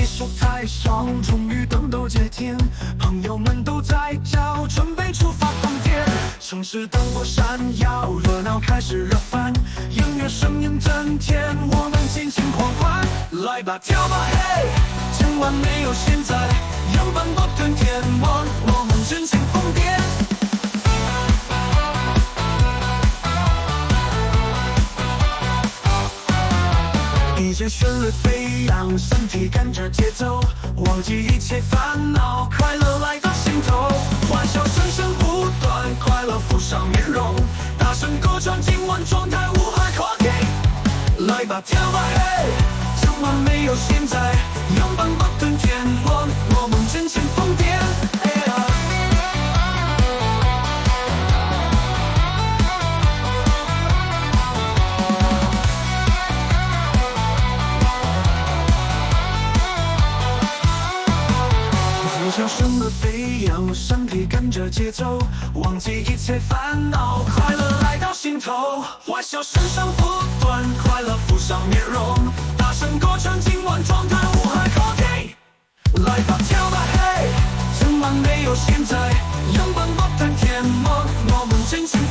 别墅台上，终于等到这天，朋友们都在叫，准备出发疯癫。城市灯光闪耀，热闹开始热翻，音乐声音震天，我们尽情狂欢。来吧，跳吧，嘿，千万没有现在，阳光不断天光，我们尽情疯癫。DJ 旋律飞扬，身体跟着节奏，忘记一切烦恼，快乐来到心头，欢笑声声不断，快乐浮上面容，大声歌唱，今晚状态无害可给。来吧，跳吧，嘿，千万没有现在，阳光不断天光，我们尽情疯癫。笑声的飞扬，身体跟着节奏，忘记一切烦恼，快乐来到心头，欢笑声声不断，快乐浮上面容，大声歌唱，今晚状态无害可给。来吧，跳吧，嘿，千万没有现在，阳光不断天光，我们尽情。